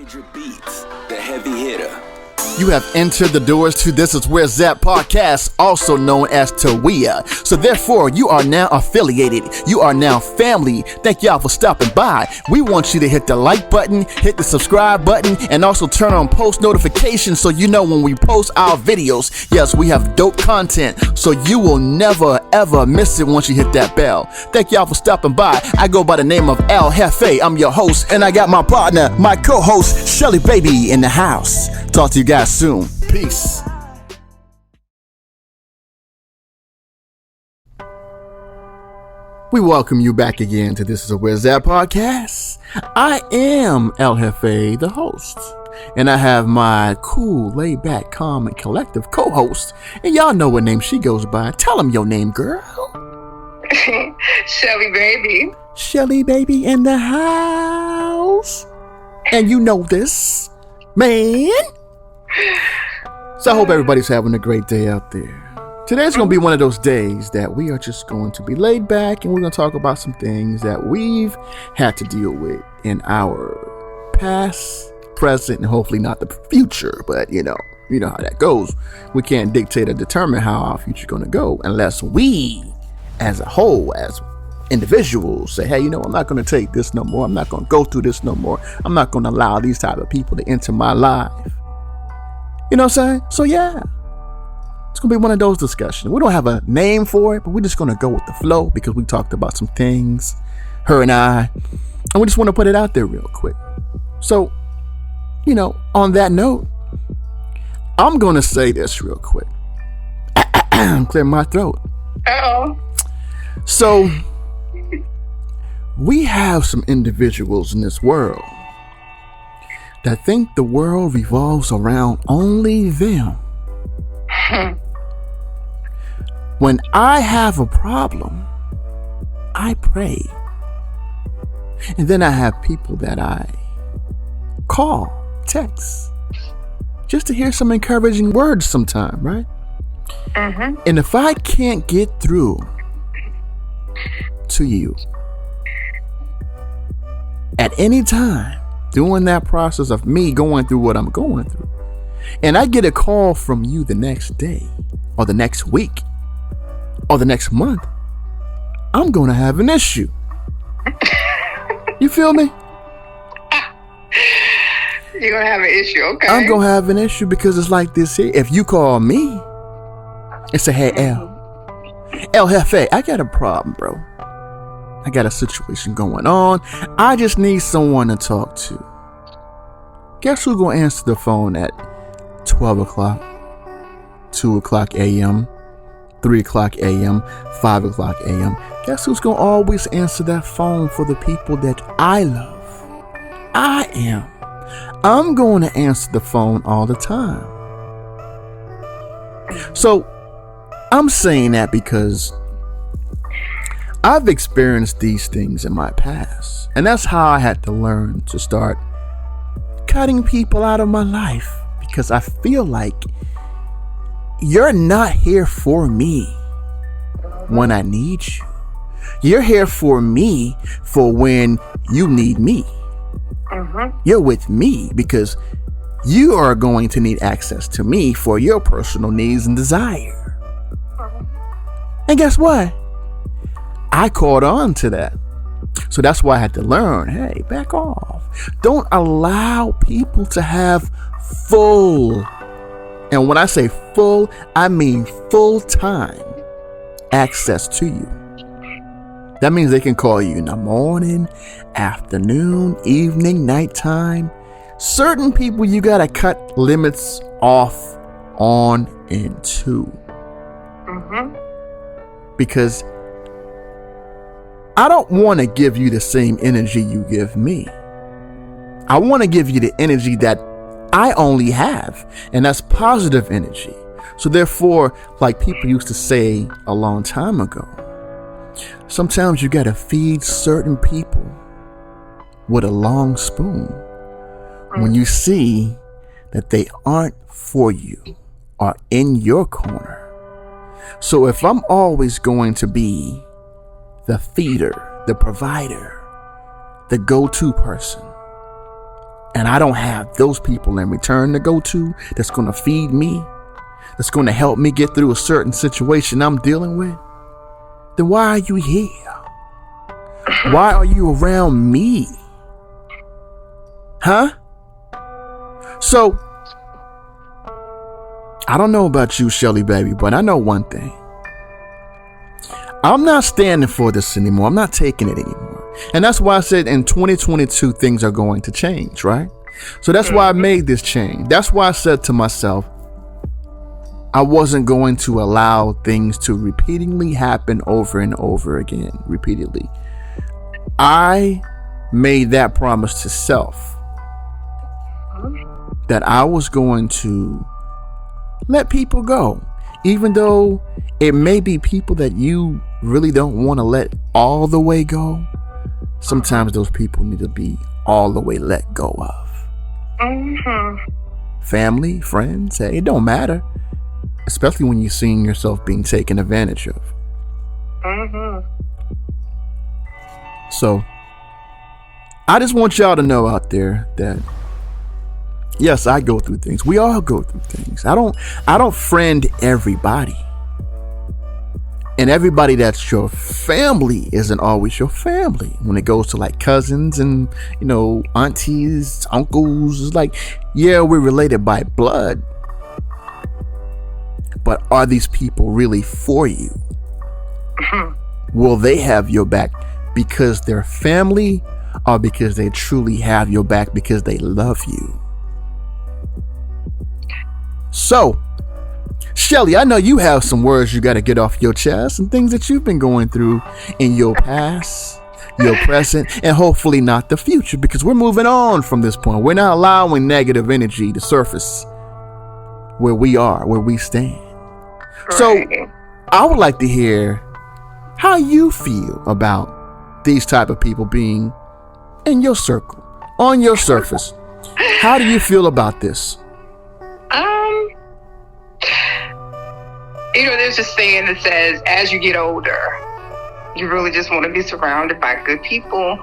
Major Beats, the heavy hitter. You have entered the doors to This Is Where Zap podcast, also known as Tawia. So therefore, you are now affiliated. You are now family. Thank y'all for stopping by. We want you to hit the like button, hit the subscribe button, and also turn on post notifications so you know when we post our videos. Yes, we have dope content, so you will never ever miss it once you hit that bell. Thank y'all for stopping by. I go by the name of El Jefe. I'm your host, and I got my partner, my co-host, Shelly Baby, in the house. Talk to you guys soon. Peace. We welcome you back again to This Is Where Zap podcast. I am El Jefe, the host, and I have my cool, laid back, calm, and collective co-host, and y'all know what name she goes by. Tell them your name, girl. Shelly Baby. Shelly Baby in the house. And you know this, man. So I hope everybody's having a great day out there. Today's going to be one of those days that we are just going to be laid back and we're going to talk about some things that we've had to deal with in our past, present, and hopefully not the future. But you know how that goes. We can't dictate or determine how our future is going to go unless we, as a whole, as individuals, say, hey, I'm not going to take this no more. I'm not going to go through this no more. I'm not going to allow these type of people to enter my life. You know what I'm saying? So yeah, it's going to be one of those discussions. We don't have a name for it, but we're just going to go with the flow because we talked about some things, her and I, and we just want to put it out there real quick. So, on that note, I'm going to say this real quick. Clear my throat. Uh-oh. So, we have some individuals in this world that think the world revolves around only them. When I have a problem, I pray. And then I have people that I call, text, just to hear some encouraging words sometime, right? Mm-hmm. And if I can't get through to you at any time during that process of me going through what I'm going through, and I get a call from you the next day or the next week or the next month, I'm going to have an issue. You feel me? You're going to have an issue, okay. I'm going to have an issue because it's like this here. If you call me and say, hey, El Jefe, I got a problem, bro. I got a situation going on. I just need someone to talk to. Guess who's going to answer the phone at 12 o'clock, 2 o'clock a.m., 3 o'clock a.m., 5 o'clock a.m.? Guess who's going to always answer that phone for the people that I love? I am. I'm going to answer the phone all the time. So, I'm saying that because I've experienced these things in my past. And that's how I had to learn to start cutting people out of my life. Because I feel like you're not here for me when I need you. You're here for me for when you need me. Mm-hmm. You're with me because you are going to need access to me for your personal needs and desire. And guess what? I caught on to that. So that's why I had to learn, hey, back off. Don't allow people to have full, and when I say full, I mean full-time access to you. That means they can call you in the morning, afternoon, evening, nighttime. Certain people you gotta cut limits off on into. Mm-hmm. Because I don't want to give you the same energy you give me. I want to give you the energy that I only have, and that's positive energy. So therefore, like people used to say a long time ago, sometimes you got to feed certain people with a long spoon when you see that they aren't for you or in your corner. So if I'm always going to be the feeder, the provider, the go-to person, and I don't have those people in return to go to that's going to feed me, that's going to help me get through a certain situation I'm dealing with, then why are you here? Why are you around me? Huh? So, I don't know about you, Shelly, baby, but I know one thing. I'm not standing for this anymore. I'm not taking it anymore. And that's why I said in 2022, things are going to change, right? So that's why I made this change. That's why I said to myself, I wasn't going to allow things to repeatedly happen over and over again, repeatedly. I made that promise to self that I was going to let people go, even though it may be people that you really don't want to let all the way go. Sometimes those people need to be all the way let go of. Family, friends, hey, it don't matter, especially when you're seeing yourself being taken advantage of. So I just want y'all to know out there that yes, I go through things. We all go through things. I don't friend everybody. And everybody that's your family isn't always your family. When it goes to like cousins and, aunties, uncles, it's like, yeah, we're related by blood. But are these people really for you? Will they have your back because they're family, or because they truly have your back because they love you? So, Shelly, I know you have some words you got to get off your chest and things that you've been going through in your past, your present, and hopefully not the future, because we're moving on from this point. We're not allowing negative energy to surface where we are, where we stand. Right. So, I would like to hear how you feel about these type of people being in your circle, on your surface. How do you feel about this? There's this saying that says, as you get older, you really just want to be surrounded by good people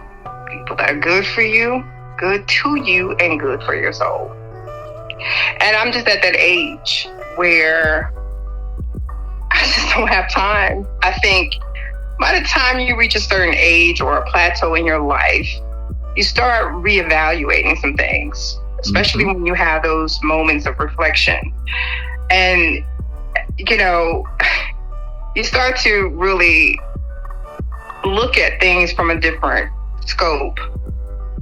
that are good for you, good to you, and good for your soul. And I'm just at that age where I just don't have time. I think by the time you reach a certain age or a plateau in your life, you start reevaluating some things, especially when you have those moments of reflection. And you start to really look at things from a different scope.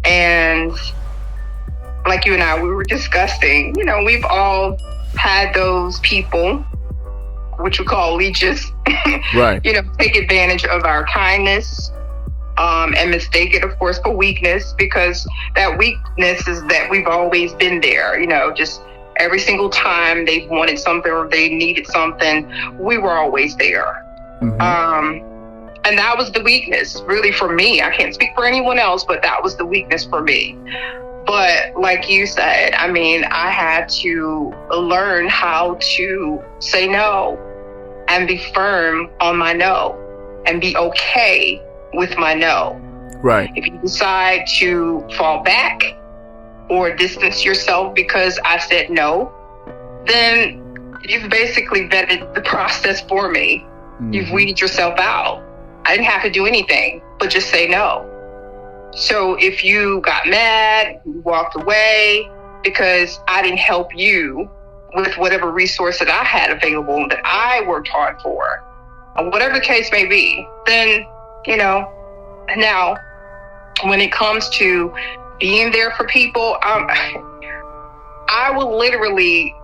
And like you and I, we were discussing, we've all had those people, which we call leeches, right? Take advantage of our kindness, and mistake it, of course, for weakness, because that weakness is that we've always been there, just every single time they wanted something or they needed something, we were always there. And that was the weakness, really, for me. I can't speak for anyone else, but that was the weakness for me. But like you said, I had to learn how to say no and be firm on my no and be okay with my no. Right. If you decide to fall back or distance yourself because I said no, then you've basically vetted the process for me. You've weeded yourself out. I didn't have to do anything but just say no. So if you got mad, you walked away because I didn't help you with whatever resource that I had available that I worked hard for, or whatever the case may be, then, now when it comes to being there for people, I will literally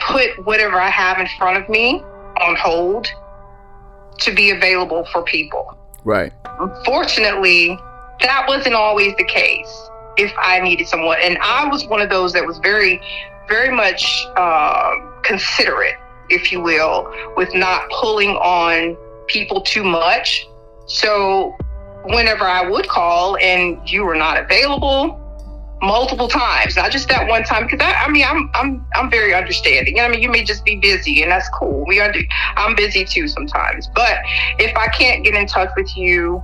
put whatever I have in front of me on hold to be available for people. Right. Unfortunately, that wasn't always the case if I needed someone. And I was one of those that was very, very much considerate, if you will, with not pulling on people too much. So whenever I would call and you were not available, multiple times, not just that one time, because I'm very understanding. You may just be busy, and that's cool. I'm busy too sometimes. But if I can't get in touch with you,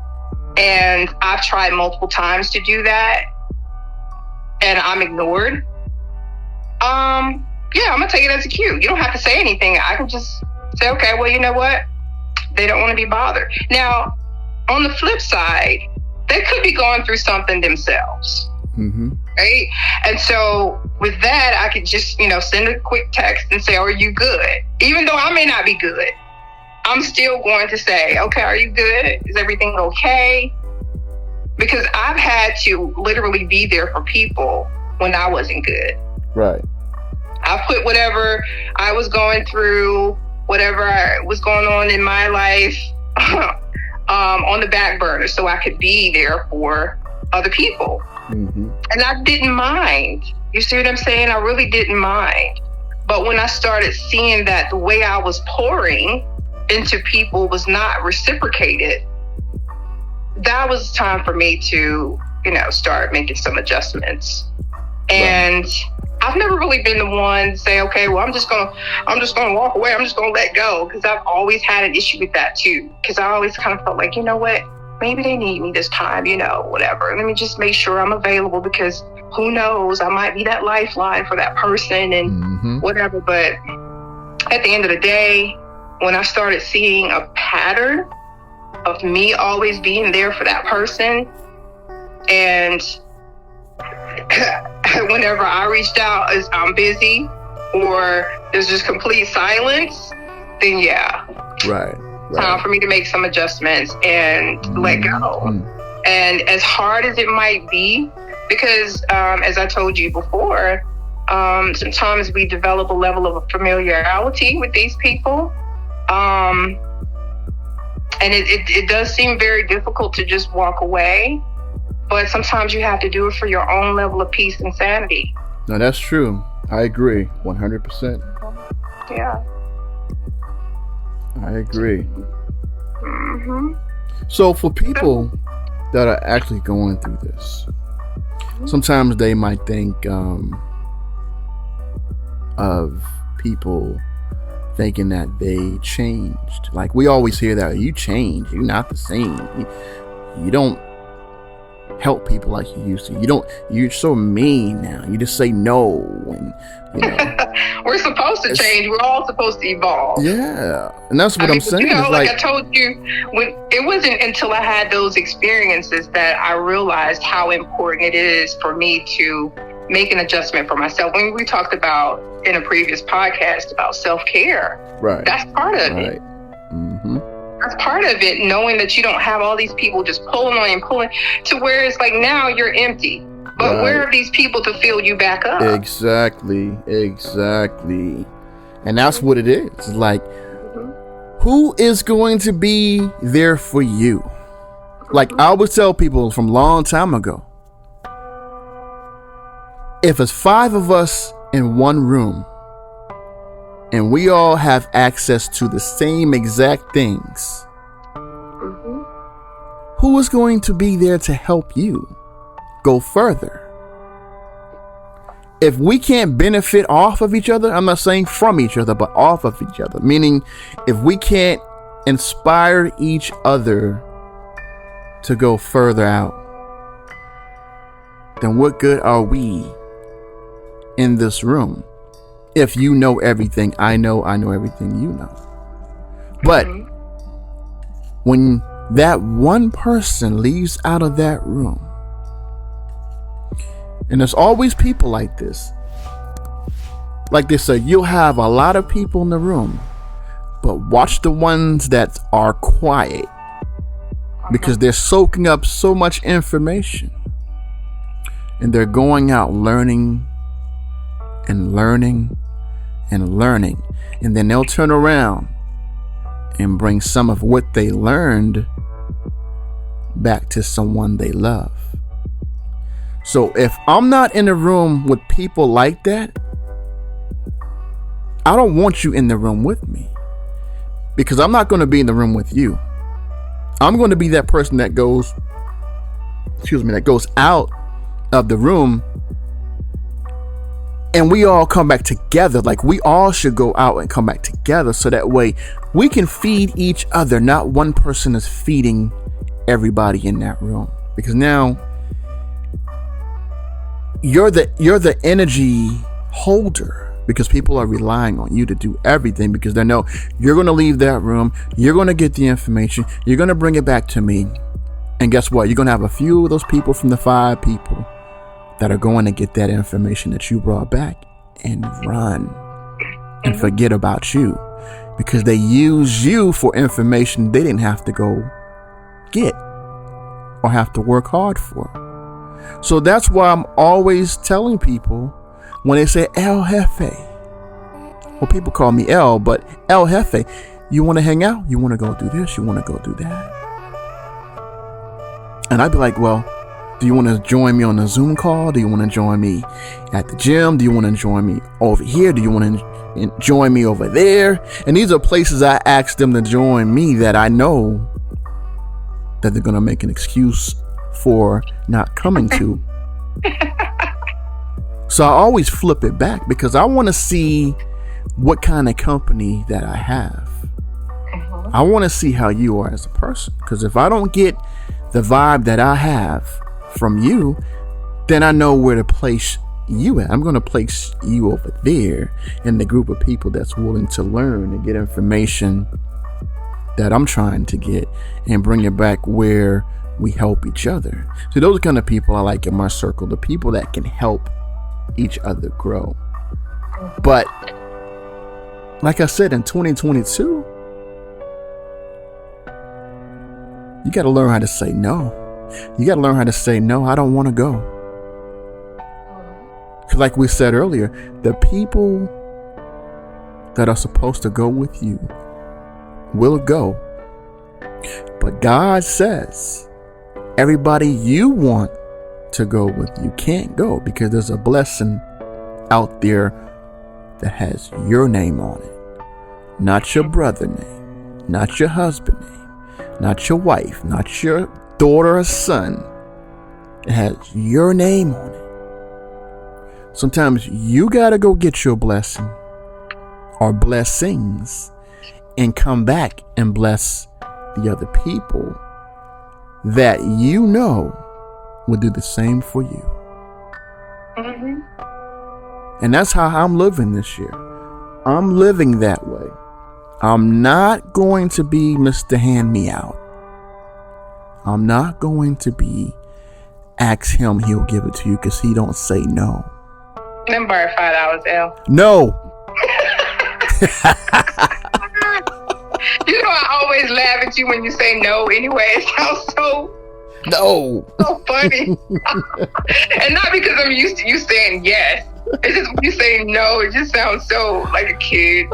and I've tried multiple times to do that, and I'm ignored, yeah, I'm gonna take it as a cue. You don't have to say anything. I can just say, okay, well, you know what? They don't want to be bothered. Now, on the flip side, they could be going through something themselves. Mm-hmm. Right? And so with that, I could just, send a quick text and say, are you good? Even though I may not be good, I'm still going to say, okay, are you good? Is everything okay? Because I've had to literally be there for people when I wasn't good. Right. I put whatever I was going through, whatever was going on in my life, on the back burner so I could be there for other people. Mm-hmm. And I didn't mind. You see what I'm saying? I really didn't mind. But when I started seeing that the way I was pouring into people was not reciprocated, that was time for me to, start making some adjustments. And I've never really been the one to say, okay, well, I'm just gonna walk away. I'm just gonna let go, because I've always had an issue with that too. Because I always kind of felt like, you know what, maybe they need me this time, whatever. Let me just make sure I'm available, because who knows, I might be that lifeline for that person and whatever. But at the end of the day, when I started seeing a pattern of me always being there for that person, and whenever I reached out, as I'm busy or there's just complete silence, then yeah. Right. Time for me to make some adjustments and let go. And as hard as it might be, because as I told you before, sometimes we develop a level of familiarity with these people. And it does seem very difficult to just walk away. But sometimes you have to do it for your own level of peace and sanity. No, that's true. I agree 100%. Yeah. I agree. Mm-hmm. So for people that are actually going through this, sometimes they might think of people thinking that they changed. Like, we always hear that, you changed, you're not the same. You don't help people like you used to. You're so mean now. You just say no. And we're supposed to change. We're all supposed to evolve. Yeah. And that's what I'm saying. Like I told you, when it wasn't until I had those experiences that I realized how important it is for me to make an adjustment for myself. When we talked about in a previous podcast about self-care, right? That's part of it. Mm-hmm. That's part of it, knowing that you don't have all these people just pulling on you and pulling, to where it's like now you're empty. But where are these people to fill you back up? Exactly. And that's what it is. It's like, who is going to be there for you? Like I would tell people from a long time ago, if it's 5 of us in one room and we all have access to the same exact things, who is going to be there to help you go further? If we can't benefit off of each other, I'm not saying from each other, but off of each other, meaning if we can't inspire each other to go further out, then what good are we in this room? If you know everything I know everything you know. But when that one person leaves out of that room, and there's always people like this, like they say, you'll have a lot of people in the room, but watch the ones that are quiet, because they're soaking up so much information and they're going out learning and learning and learning, and then they'll turn around and bring some of what they learned back to someone they love. So if I'm not in a room with people like that, I don't want you in the room with me, because I'm not going to be in the room with you. I'm going to be that person that goes out of the room and we all come back together. Like, we all should go out and come back together, so that way we can feed each other. Not one person is feeding everybody in that room, because now you're the energy holder, because people are relying on you to do everything, because they know you're going to leave that room, you're going to get the information, you're going to bring it back to me. And guess what? You're going to have a few of those people from the 5 people that are going to get that information that you brought back and run and forget about you, because they use you for information they didn't have to go get or have to work hard for. So that's why I'm always telling people, when they say El Jefe, well, people call me El, but El Jefe, you want to hang out? You want to go do this? You want to go do that? And I'd be like, well, do you want to join me on a Zoom call? Do you want to join me at the gym? Do you want to join me over here? Do you want to join me over there? And these are places I asked them to join me that I know that they're going to make an excuse for not coming to. So I always flip it back, because I want to see what kind of company that I have. I want to see how you are as a person, because if I don't get the vibe that I have from you, then I know where to place you at. I'm going to place you over there in the group of people that's willing to learn and get information that I'm trying to get, and bring it back where we help each other. So those are kind of people I like in my circle, the people that can help each other grow. But like I said, in 2022, you got to learn how to say no. You got to learn how to say, no, I don't want to go. Because like we said earlier, the people that are supposed to go with you will go. But God says everybody you want to go with you can't go, because there's a blessing out there that has your name on it. Not your brother name, not your husband name, not your wife, not your daughter or son. It has your name on it. Sometimes you got to go get your blessing or blessings and come back and bless the other people that you know will do the same for you. And that's how I'm living this year. I'm living that way. I'm not going to be Mr. Hand Me Out. I'm not going to be ask him, he'll give it to you, because he don't say no. Let me borrow $5, L. No. You know, I always laugh at you when you say no anyway. It sounds so funny. And not because I'm used to you saying yes. It's just when you say no, it just sounds so like a kid.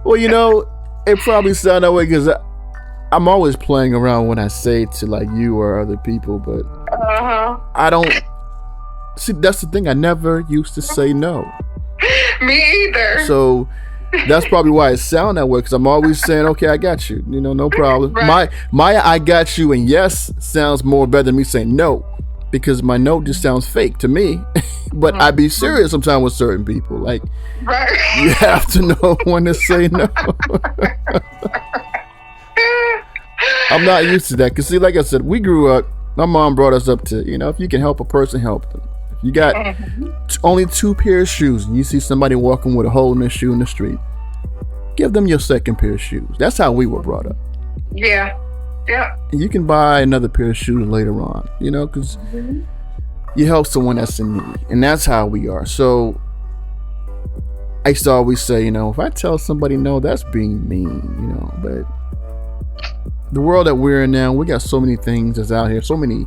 Well, you know, it probably sounds that way because I'm always playing around when I say to like you or other people, but I don't. See, that's the thing. I never used to say no. Me either. So that's probably why it sounds that way, because I'm always saying, okay, I got you. You know, no problem. Right. My I got you and yes sounds more better than me saying no, because my no just sounds fake to me. But I be serious sometimes with certain people. Like, you have to know when to say no. I'm not used to that. Because see, like I said, we grew up, my mom brought us up to, you know, if you can help a person, help them. If you got only 2 pairs of shoes and you see somebody walking with a hole in their shoe in the street, give them your second pair of shoes. That's how we were brought up. Yeah. And you can buy another pair of shoes later on, you know, because you help someone that's in need. And that's how we are. So I used to always say, you know, if I tell somebody no, that's being mean, you know. But the world that we're in now, we got so many things that's out here, so many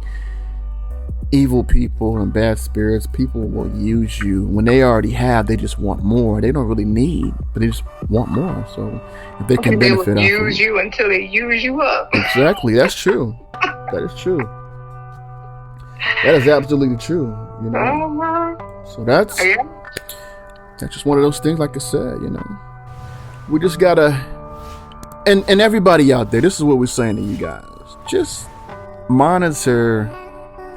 evil people and bad spirits. People will use you when they already have. They just want more. They don't really need, but they just want more. So if they can benefit, they will use you until they use you up. Exactly. That's true. That is true. That is absolutely true. You know. So that's just one of those things. Like I said, you know, we just gotta. And everybody out there, this is what we're saying to you guys. Just monitor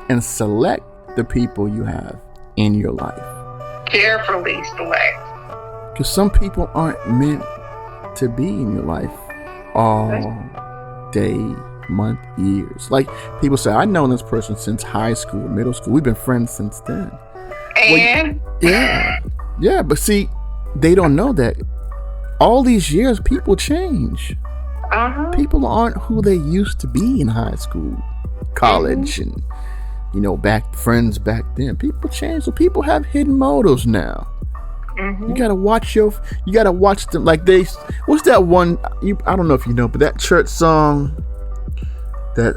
and select the people you have in your life. Carefully select. Because some people aren't meant to be in your life all day, month, years. Like people say, I know this person since high school, middle school. We've been friends since then. And yeah, but see, they don't know that all these years people change. People aren't who they used to be in high school, college, and friends back then. People change, so people have hidden motives now. You gotta watch them. Like what's that one? I don't know if you know, but that church song that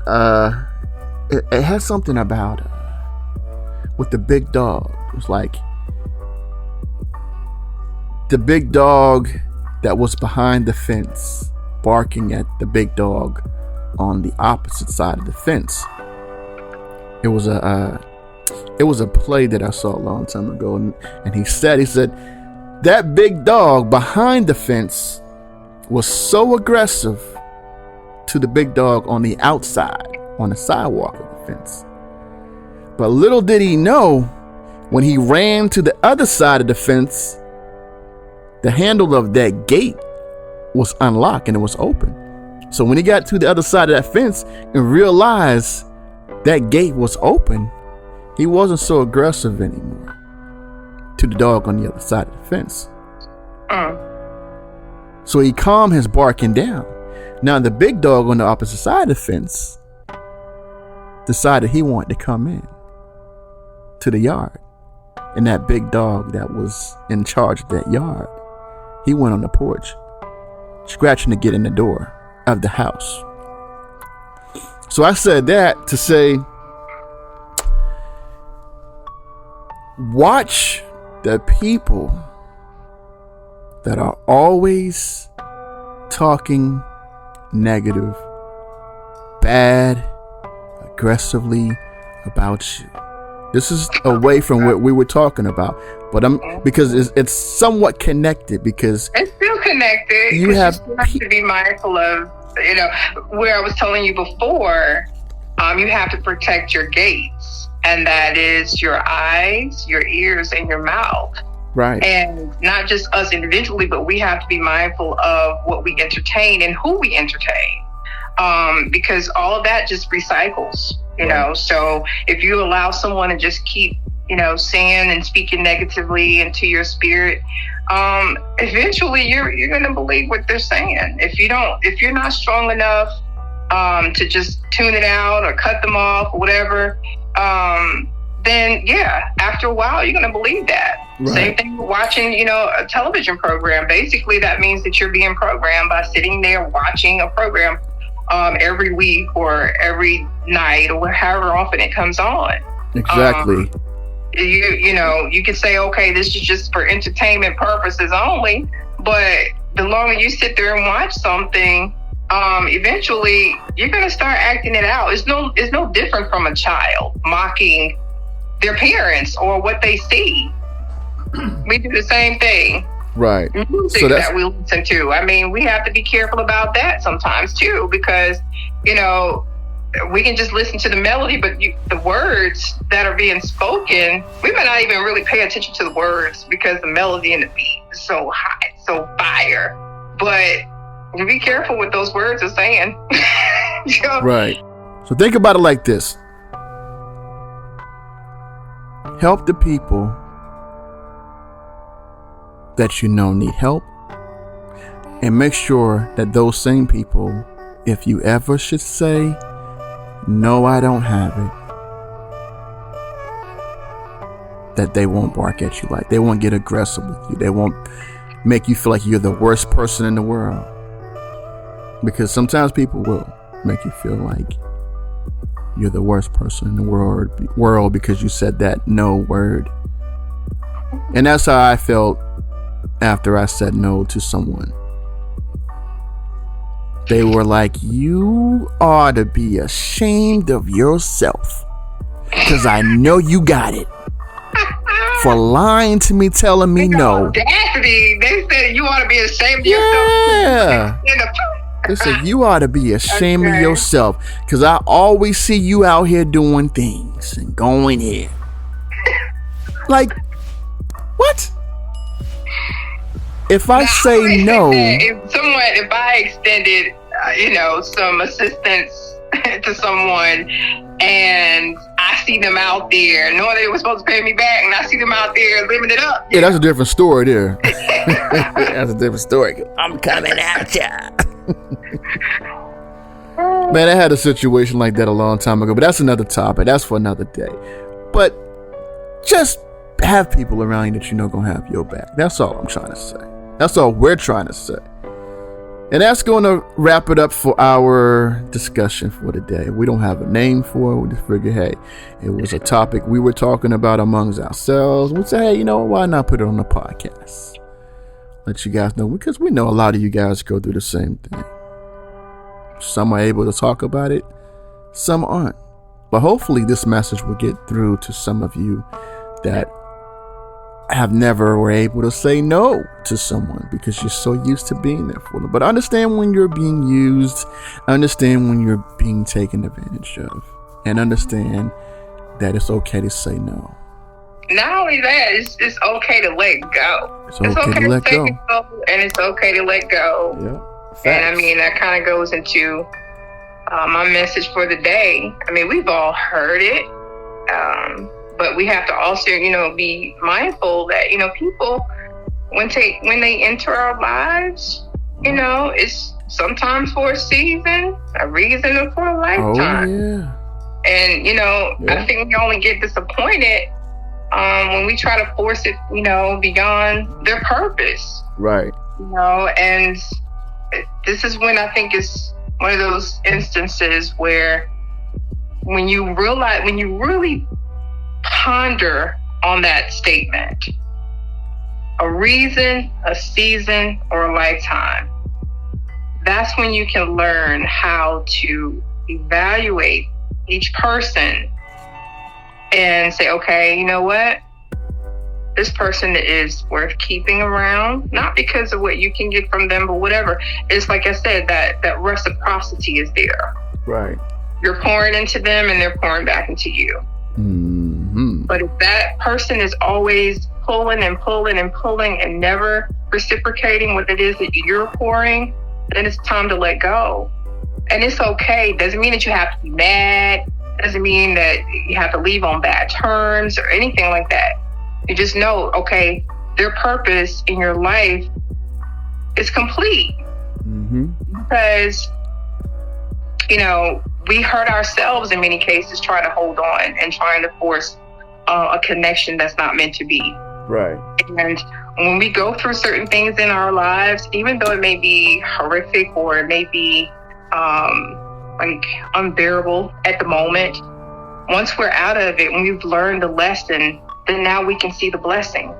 it has something about with the big dog. It's like the big dog that was behind the fence, barking at the big dog on the opposite side of the fence. It was a play that I saw a long time ago, and he said that big dog behind the fence was so aggressive to the big dog on the outside, on the sidewalk of the fence. But little did he know, when he ran to the other side of the fence, the handle of that gate was unlocked and it was open. So when he got to the other side of that fence and realized that gate was open, he wasn't so aggressive anymore to the dog on the other side of the fence. So he calmed his barking down. Now the big dog on the opposite side of the fence decided he wanted to come in to the yard. And that big dog that was in charge of that yard, he went on the porch, scratching to get in the door of the house. So I said that to say, watch the people that are always talking negative, bad, aggressively about you. This is away from what we were talking about, but because it's somewhat connected, because it's still connected. You have to be mindful of, where I was telling you before, you have to protect your gates, and that is your eyes, your ears, and your mouth. Right. And not just us individually, but we have to be mindful of what we entertain and who we entertain. Because all of that just recycles, know. So if you allow someone to just keep, saying and speaking negatively into your spirit, eventually you're going to believe what they're saying. If you're not strong enough to just tune it out or cut them off or whatever, then after a while you're going to believe that. Right. Same thing with watching, a television program. Basically, that means that you're being programmed by sitting there watching a program every week or every night or however often it comes on. Exactly. You can say, okay, this is just for entertainment purposes only, but the longer you sit there and watch something, eventually you're going to start acting it out. It's no different from a child mocking their parents or what they see. We do the same thing. Right. Music that we listen to. I mean, we have to be careful about that sometimes too, because, we can just listen to the melody, but the words that are being spoken, we might not even really pay attention to the words because the melody and the beat is so hot, so fire. But be careful what those words are saying. Right. So think about it like this. Help the people that need help, and make sure that those same people, if you ever should say, no, I don't have it, that they won't bark at you, like they won't get aggressive with you, they won't make you feel like you're the worst person in the world, because sometimes people will make you feel like you're the worst person in the world because you said that no word. And that's how I felt after I said no to someone. They were like, you ought to be ashamed of yourself, because I know you got it, for lying to me, telling me no. Audacity. They said you ought to be ashamed of yourself. Yeah. They said you ought to be ashamed of yourself, because I always see you out here doing things and going here. Like, what? If I say no, if I extended, some assistance to someone and I see them out there knowing they were supposed to pay me back, and I see them out there living it up. Yeah, that's a different story there. That's a different story. I'm coming at ya. Man, I had a situation like that a long time ago, but that's another topic. That's for another day. But just have people around you that you know gonna have your back. That's all I'm trying to say. That's all we're trying to say. And that's going to wrap it up for our discussion for today. We don't have a name for it. We just figured, hey, it was a topic we were talking about amongst ourselves. We say, hey, you know, why not put it on the podcast? Let you guys know, because we know a lot of you guys go through the same thing. Some are able to talk about it, some aren't. But hopefully this message will get through to some of you that have never were able to say no to someone because you're so used to being there for them. But understand when you're being used, understand when you're being taken advantage of, and understand that it's okay to say no. Not only that, it's okay to let go. It's okay to let go. And it's okay to let go. Yeah. Facts. And I mean, that kind of goes into my message for the day. I mean, we've all heard it. But we have to also, you know, be mindful that, you know, people, when they enter our lives, you know, it's sometimes for a season, a reason, or for a lifetime. Oh, yeah. And, you know, I think we only get disappointed when we try to force it, you know, beyond their purpose. Right. You know, and this is when I think it's one of those instances where when you really ponder on that statement, a reason, a season, or a lifetime, that's when you can learn how to evaluate each person and say, okay, you know what? This person is worth keeping around, not because of what you can get from them, but whatever. It's like I said, that reciprocity is there. Right. You're pouring into them and they're pouring back into you. Mm-hmm. But if that person is always pulling and pulling and pulling and never reciprocating what it is that you're pouring, then it's time to let go. And it's okay. Doesn't mean that you have to be mad. Doesn't mean that you have to leave on bad terms or anything like that. You just know, okay, their purpose in your life is complete. Mm-hmm. Because, you know, we hurt ourselves in many cases trying to hold on and trying to force a connection that's not meant to be. Right. And when we go through certain things in our lives, even though it may be horrific or it may be like unbearable at the moment, once we're out of it, when we've learned the lesson, then now we can see the blessing.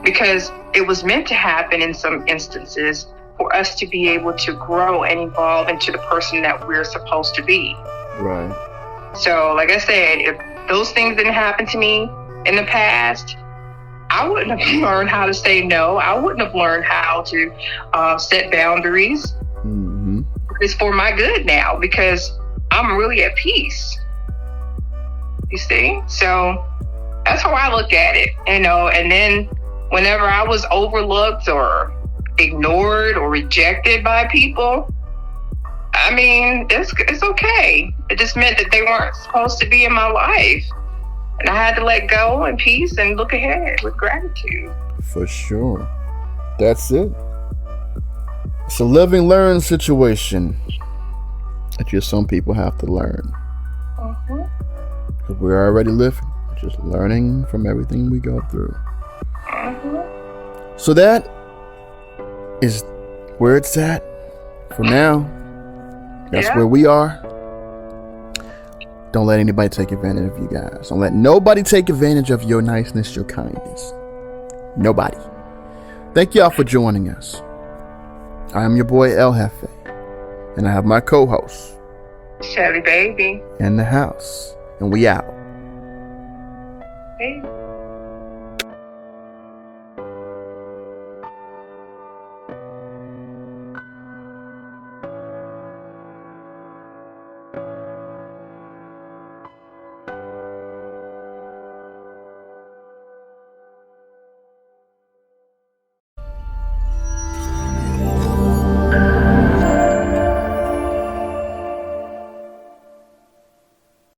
Because it was meant to happen in some instances for us to be able to grow and evolve into the person that we're supposed to be. Right. So, like I said, if those things didn't happen to me in the past, I wouldn't have learned how to say no. I wouldn't have learned how to set boundaries. Mm-hmm. It's for my good now because I'm really at peace. You see? So that's how I look at it, you know. And then whenever I was overlooked or ignored or rejected by people, I mean, it's okay. It just meant that they weren't supposed to be in my life. And I had to let go in peace and look ahead with gratitude. For sure. That's it. It's a live and learn situation that just some people have to learn. Mm-hmm. Because we're already living, just learning from everything we go through. Mm-hmm. So that is where it's at for now. That's where we are. Don't let anybody take advantage of you guys. Don't let nobody take advantage of your niceness, your kindness. Nobody. Thank y'all for joining us. I am your boy El Jefe, and I have my co-host Shelly Baby in the house, and we out. Hey.